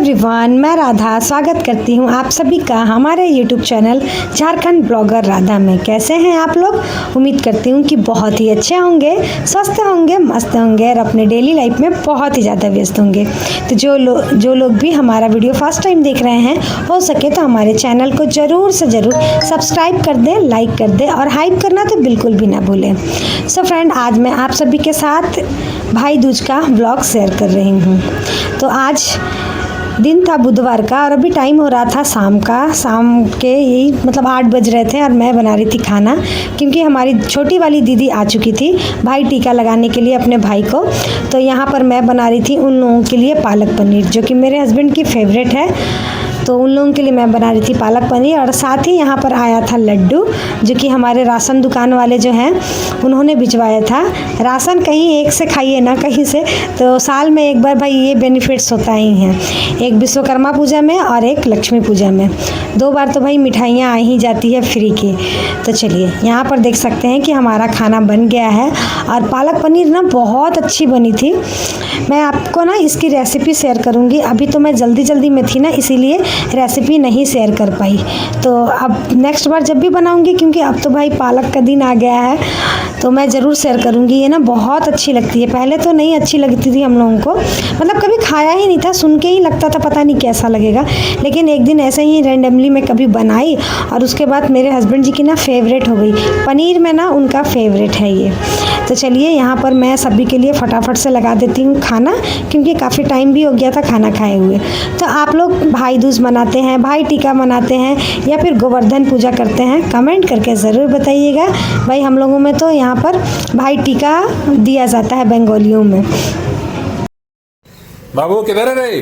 Everyone, मैं राधा स्वागत करती हूँ आप सभी का हमारे YouTube channel Jharkhand blogger Radha में। कैसे हैं आप लोग? उम्मीद करती हूँ कि बहुत ही अच्छे होंगे, स्वस्थ होंगे, मस्त होंगे और अपने डेली लाइफ में बहुत ही ज़्यादा व्यस्त होंगे। तो जो लोग भी हमारा वीडियो फर्स्ट टाइम देख रहे हैं, हो सके तो हमारे चैनल को ज़रूर से ज़रूर सब्सक्राइब कर दें, लाइक कर दें और हाइप करना तो बिल्कुल भी ना भूलें। सो फ्रेंड, आज मैं आप सभी के साथ भाई दूज का ब्लॉग शेयर कर रही हूँ। तो आज दिन था बुधवार का और अभी टाइम हो रहा था शाम के यही 8 बज रहे थे और मैं बना रही थी खाना, क्योंकि हमारी छोटी वाली दीदी आ चुकी थी भाई टीका लगाने के लिए अपने भाई को। तो यहाँ पर मैं बना रही थी उन लोगों के लिए पालक पनीर, जो कि मेरे हस्बैंड की फेवरेट है। तो उन लोगों के लिए मैं बना रही थी पालक पनीर और साथ ही यहाँ पर आया था लड्डू, जो कि हमारे राशन दुकान वाले जो हैं उन्होंने भिजवाया था। राशन कहीं एक से खाइए ना कहीं से, तो साल में एक बार भाई ये बेनिफिट्स होता ही हैं, एक विश्वकर्मा पूजा में और एक लक्ष्मी पूजा में। 2 बार तो भाई मिठाइयाँ आ ही जाती है फ्री की। तो चलिए, यहाँ पर देख सकते हैं कि हमारा खाना बन गया है और पालक पनीर ना बहुत अच्छी बनी थी। मैं आपको ना इसकी रेसिपी शेयर करूँगी। अभी तो मैं जल्दी में थी ना, इसीलिए रेसिपी नहीं शेयर कर पाई। तो अब नेक्स्ट बार जब भी बनाऊंगी, क्योंकि अब तो भाई पालक का दिन आ गया है, तो मैं ज़रूर शेयर करूंगी। ये ना बहुत अच्छी लगती है। पहले तो नहीं अच्छी लगती थी हम लोगों को, कभी खाया ही नहीं था, सुन के ही लगता था पता नहीं कैसा लगेगा। लेकिन एक दिन ऐसे ही रैंडमली मैं कभी बनाई और उसके बाद मेरे हस्बैंड जी की ना फेवरेट हो गई। पनीर में ना उनका फेवरेट है ये। तो चलिए, यहाँ पर मैं सभी के लिए फटाफट से लगा देती हूँ खाना, क्योंकि काफ़ी टाइम भी हो गया था खाना खाए हुए। तो आप लोग भाई दूज मनाते हैं, भाई टीका मनाते हैं या फिर गोवर्धन पूजा करते हैं? कमेंट करके ज़रूर बताइएगा। भाई हम लोगों में तो यहाँ पर भाई टीका दिया जाता है बंगालियों में। बाबू किधर है रे?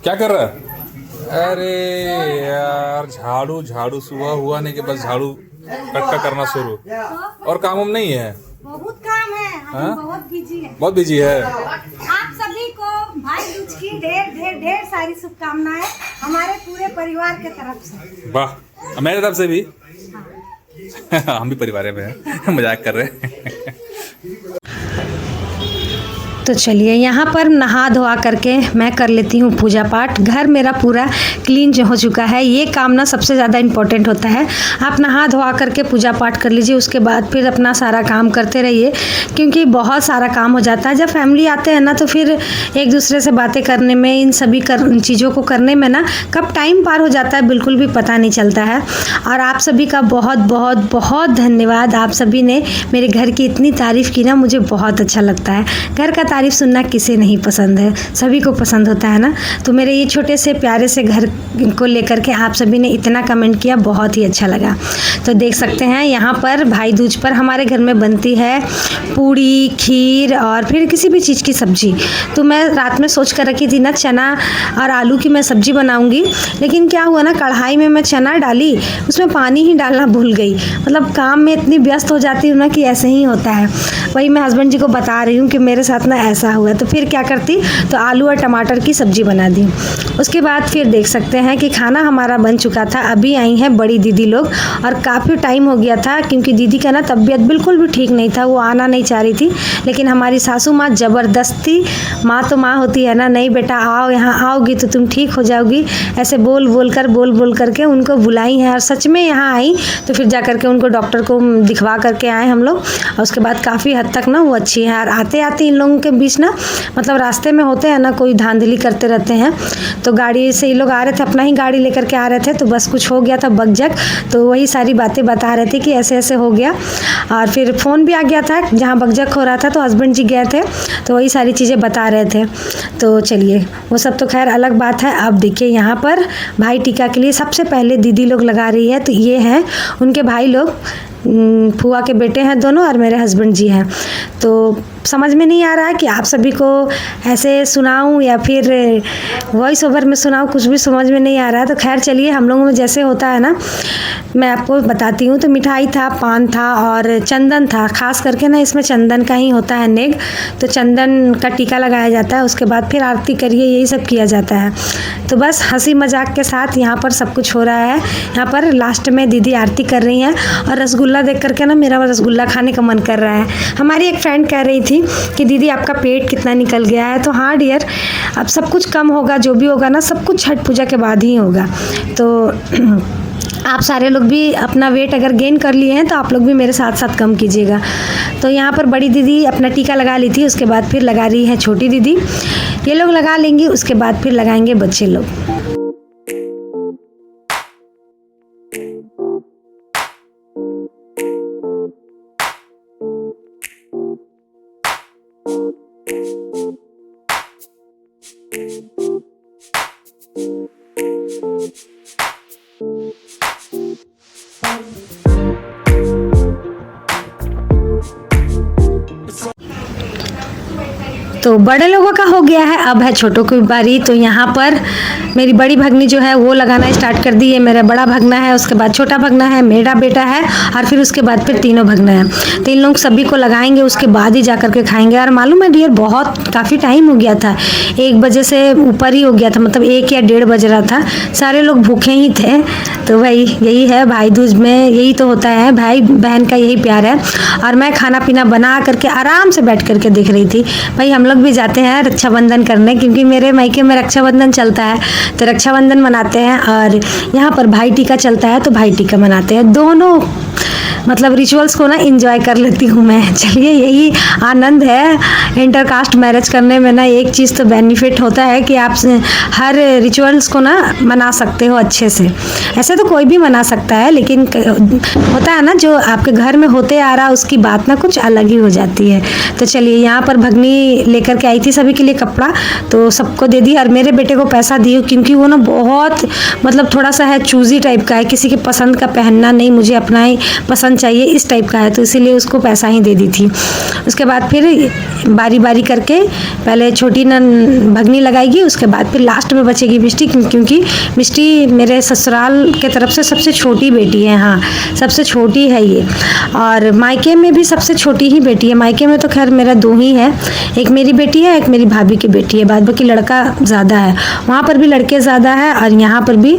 क्या कर रहा है? अरे यार, झाड़ू सुबह हुआ नहीं कि बस झाड़ू कट्टा करना शुरू, और काम हम नहीं है। बहुत काम है, हम बहुत बिजी है। बहुत बिजी है। आप सभी को भाई दूज की ढेर सारी शुभकामनाएं हमारे पूरे परिवार के तरफ से। वाह, मेरे तरफ से भी। हम भी परिवार में हैं, मजाक कर रहे हैं। तो चलिए, यहाँ पर नहा धोआ करके मैं कर लेती हूँ पूजा पाठ। घर मेरा पूरा क्लीन जो हो चुका है, ये काम ना सबसे ज़्यादा इम्पोर्टेंट होता है। आप नहा धोआ करके पूजा पाठ कर लीजिए, उसके बाद फिर अपना सारा काम करते रहिए, क्योंकि बहुत सारा काम हो जाता है। जब फैमिली आते हैं ना, तो फिर एक दूसरे से बातें करने में, इन सभी चीज़ों को करने में ना कब टाइम पार हो जाता है बिल्कुल भी पता नहीं चलता है। और आप सभी का बहुत बहुत बहुत धन्यवाद। आप सभी ने मेरे घर की इतनी तारीफ़ की ना, मुझे बहुत अच्छा लगता है। घर का तारीफ सुनना किसे नहीं पसंद है, सभी को पसंद होता है ना। तो मेरे ये छोटे से प्यारे से घर को लेकर के आप सभी ने इतना कमेंट किया, बहुत ही अच्छा लगा। तो देख सकते हैं, यहाँ पर भाई दूज पर हमारे घर में बनती है पूड़ी, खीर और फिर किसी भी चीज़ की सब्जी। तो मैं रात में सोच कर रखी थी ना, चना और आलू की मैं सब्जी बनाऊंगी, लेकिन क्या हुआ ना, कढ़ाई में मैं चना डाली, उसमें पानी ही डालना भूल गई। काम में इतनी व्यस्त हो जाती हूँ ना कि ऐसे ही होता है। वही मैं हस्बैंड जी को बता रही हूँ कि मेरे साथ ना ऐसा हुआ। तो फिर क्या करती, तो आलू और टमाटर की सब्जी बना दी। उसके बाद फिर देख सकते हैं कि खाना हमारा बन चुका था। अभी आई हैं बड़ी दीदी लोग और काफ़ी टाइम हो गया था, क्योंकि दीदी का ना तबीयत बिल्कुल भी ठीक नहीं था, वो आना नहीं चाह रही थी। लेकिन हमारी सासू माँ ज़बरदस्ती, माँ तो माँ होती है ना, नहीं बेटा आओ, यहाँ आओगी तो तुम ठीक हो जाओगी, ऐसे बोल करके उनको बुलाई हैं। और सच में यहाँ आई, तो फिर जा करके उनको डॉक्टर को दिखवा करके आए हम लोग। और उसके बाद काफ़ी हद तक ना वो अच्छी है। और आते आते इन लोगों के बीच ना, रास्ते में होते हैं ना, कोई धांधली करते रहते हैं। तो गाड़ी से ये लोग आ रहे थे, अपना ही गाड़ी लेकर के आ रहे थे, तो बस कुछ हो गया था बकझक। तो वही सारी बातें बता रहे थे कि ऐसे ऐसे हो गया। और फिर फ़ोन भी आ गया था जहाँ बकझक हो रहा था, तो हस्बैंड जी गए थे, तो वही सारी चीज़ें बता रहे थे। तो चलिए, वो सब तो खैर अलग बात है। अब देखिए, यहाँ पर भाई टीका के लिए सबसे पहले दीदी लोग लगा रही है। तो ये हैं उनके भाई लोग, फुआ के बेटे हैं दोनों, और मेरे हस्बैंड जी हैं। तो समझ में नहीं आ रहा है कि आप सभी को ऐसे सुनाऊं या फिर वॉइस ओवर में सुनाऊं, कुछ भी समझ में नहीं आ रहा है। तो खैर चलिए, हम लोगों में जैसे होता है ना, मैं आपको बताती हूँ। तो मिठाई था, पान था और चंदन था। खास करके ना इसमें चंदन का ही होता है नेग, तो चंदन का टीका लगाया जाता है। उसके बाद फिर आरती करिए, यही सब किया जाता है। तो बस हंसी मजाक के साथ यहाँ पर सब कुछ हो रहा है। यहाँ पर लास्ट में दीदी आरती कर रही हैं और रसगुल्ला देख करके ना मेरा रसगुल्ला खाने का मन कर रहा है। हमारी एक फ्रेंड कह रही थी थी कि दीदी आपका पेट कितना निकल गया है। तो हाँ डियर, अब सब कुछ कम होगा, जो भी होगा ना सब कुछ छठ पूजा के बाद ही होगा। तो आप सारे लोग भी अपना वेट अगर गेन कर लिए हैं तो आप लोग भी मेरे साथ साथ कम कीजिएगा। तो यहाँ पर बड़ी दीदी अपना टीका लगा ली थी, उसके बाद फिर लगा रही है छोटी दीदी। ये लोग लगा लेंगी, उसके बाद फिर लगाएंगे बच्चे लोग। तो बड़े लोगों का हो गया है, अब है छोटों की बारी। तो यहाँ पर मेरी बड़ी भगनी जो है वो लगाना स्टार्ट कर दी है। मेरा बड़ा भगना है, उसके बाद छोटा भगना है, मेरा बेटा है और फिर उसके बाद फिर तीनों भगना है। तो इन लोग सभी को लगाएंगे, उसके बाद ही जा कर के खाएंगे। और मालूम है डियर, बहुत काफ़ी टाइम हो गया था, 1 बजे से ऊपर ही हो गया था, मतलब 1 या 1:30 बज रहा था। सारे लोग भूखे ही थे। तो भाई यही है भाई दूज में, यही तो होता है, भाई बहन का यही प्यार है। और मैं खाना पीना बना करके आराम से बैठ करके देख रही थी। भाई हम लोग भी जाते हैं रक्षाबंधन करने, क्योंकि मेरे मायके में रक्षाबंधन चलता है, तो रक्षाबंधन मनाते हैं। और यहाँ पर भाई टीका चलता है, तो भाई टीका मनाते हैं। दोनों मतलब रिचुअल्स को ना एंजॉय कर लेती हूँ मैं। चलिए, यही आनंद है इंटरकास्ट मैरिज करने में ना। एक चीज़ तो बेनिफिट होता है कि आप हर रिचुअल्स को ना मना सकते हो अच्छे से। ऐसे तो कोई भी मना सकता है, लेकिन होता है ना जो आपके घर में होते आ रहा उसकी बात ना कुछ अलग ही हो जाती है। तो चलिए, यहाँ पर भगनी लेकर के आई थी सभी के लिए कपड़ा, तो सबको दे दी। और मेरे बेटे को पैसा दी, क्योंकि वो ना बहुत मतलब थोड़ा सा है चूजी टाइप का है, किसी के पसंद का पहनना नहीं, मुझे अपना ही पसंद चाहिए इस टाइप का है, तो इसीलिए उसको पैसा ही दे दी थी। उसके बाद फिर बारी बारी करके पहले छोटी भगनी लगाएगी, उसके बाद फिर लास्ट में बचेगी मिष्टी, क्योंकि मिष्टी मेरे ससुराल के तरफ से सबसे छोटी बेटी है। हाँ, सबसे छोटी है ये। और मायके में भी सबसे छोटी ही बेटी है। मायके में तो खैर मेरा 2 ही है, एक मेरी बेटी है, एक मेरी भाभी की बेटी है, बाद बाकी लड़का ज़्यादा है। वहाँ पर भी लड़के ज़्यादा है और यहाँ पर भी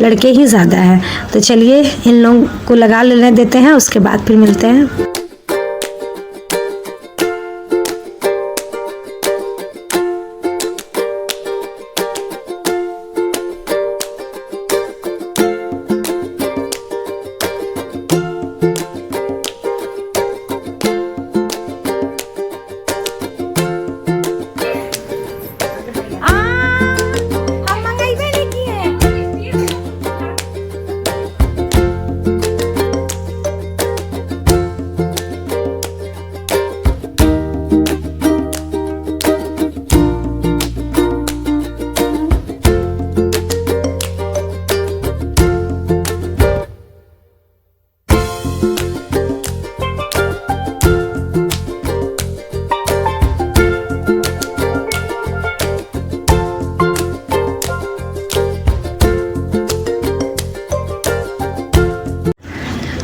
लड़के ही ज़्यादा है। तो चलिए, इन लोगों को लगा लेने देते हैं, उसके बाद फिर मिलते हैं।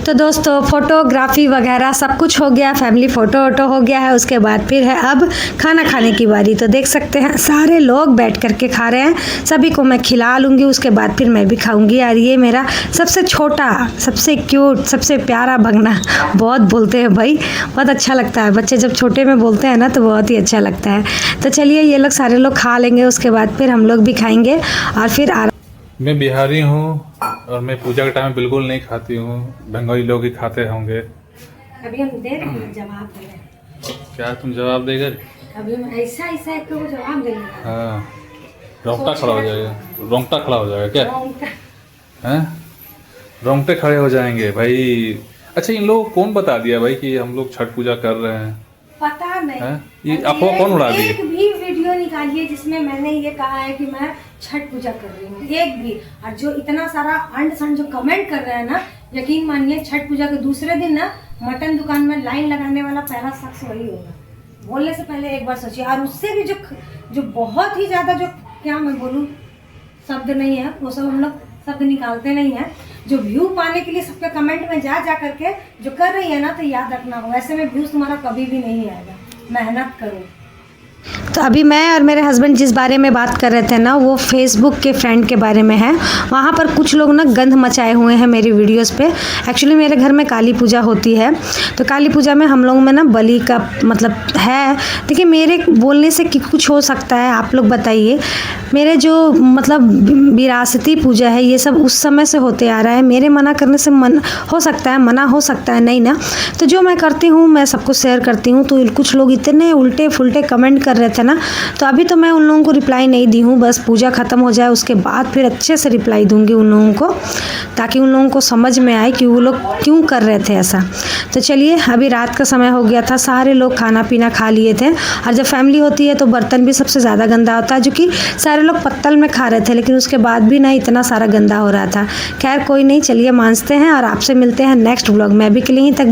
तो दोस्तों, फोटोग्राफी वगैरह सब कुछ हो गया, फैमिली फ़ोटो वोटो हो गया है। उसके बाद फिर है अब खाना खाने की बारी। तो देख सकते हैं सारे लोग बैठ करके खा रहे हैं, सभी को मैं खिला लूँगी, उसके बाद फिर मैं भी खाऊंगी। और ये मेरा सबसे छोटा, सबसे क्यूट, सबसे प्यारा भगना, बहुत बोलते हैं भाई, बहुत अच्छा लगता है। बच्चे जब छोटे में बोलते हैं ना तो बहुत ही अच्छा लगता है। तो चलिए, ये लोग सारे लोग खा लेंगे, उसके बाद फिर हम लोग भी खाएंगे और फिर मैं बिहारी हूँ और मैं पूजा के टाइम में बिल्कुल नहीं खाती हूँ, बंगाली लोग ही खाते होंगे। अभी हम दे रहे हैं जवाब दे रहे हैं। क्या तुम जवाब देगा? अभी हम ऐसा ऐसा एक को जवाब देंगे। हाँ, रोंगटा खड़ा हो जाएगा, रोंगटा खड़ा हो जाएगा क्या? हैं, रोंगटे खड़े हो जाएंगे भाई। अच्छा, इन लोगों को कौन बता दिया भाई कि हम लोग छठ पूजा कर रहे हैं? पता नहीं है? ये अफवाह कौन उड़ा दी? एक भी वीडियो निकालिए जिसमें मैंने ये कहा है कि मैं छठ पूजा कर रही हूँ, एक भी। और जो इतना सारा अंड संड जो कमेंट कर रहे हैं ना, यकीन मानिए छठ पूजा के दूसरे दिन ना मटन दुकान में लाइन लगाने वाला पहला शख्स वही होगा। बोलने से पहले एक बार सोचिए। और उससे भी जो बहुत ही ज्यादा, जो क्या मैं बोलूँ, शब्द नहीं है, वो सब हम लोग शब्द निकालते नहीं है। जो व्यू पाने के लिए सबके कमेंट में जा करके जो कर रही है ना, तो याद रखना हो, ऐसे में व्यूज तुम्हारा कभी भी नहीं आएगा। मेहनत करो, तो अभी मैं और मेरे हस्बैंड जिस बारे में बात कर रहे थे ना, वो फेसबुक के फ्रेंड के बारे में है। वहाँ पर कुछ लोग ना गंध मचाए हुए हैं मेरी वीडियोस पे। एक्चुअली मेरे घर में काली पूजा होती है, तो काली पूजा में हम लोगों में ना बलि का मतलब है। देखिए मेरे बोलने से कुछ हो सकता है, आप लोग बताइए। मेरे जो मतलब विरासती पूजा है ये सब उस समय से होते आ रहा है। मेरे मना करने से मन हो सकता है, मना हो सकता है नहीं ना। तो जो मैं करती हूँ मैं सबको शेयर करती हूँ। तो कुछ लोग इतने उल्टे फुल्टे कमेंट कर रहे थे ना, तो अभी तो मैं उन लोगों को रिप्लाई नहीं दी हूँ। बस पूजा ख़त्म हो जाए उसके बाद फिर अच्छे से रिप्लाई दूंगी उन लोगों को, ताकि उन लोगों को समझ में आए कि वो लोग क्यों कर रहे थे ऐसा। तो चलिए, अभी रात का समय हो गया था, सारे लोग खाना पीना खा लिए थे। और जब फैमिली होती है तो बर्तन भी सबसे ज़्यादा गंदा होता है, जो कि सारे लोग पत्तल में खा रहे थे, लेकिन उसके बाद भी ना इतना सारा गंदा हो रहा था। खैर कोई नहीं, चलिए मांजते हैं और आपसे मिलते हैं नेक्स्ट व्लॉग में। अभी के लिए यहीं तक।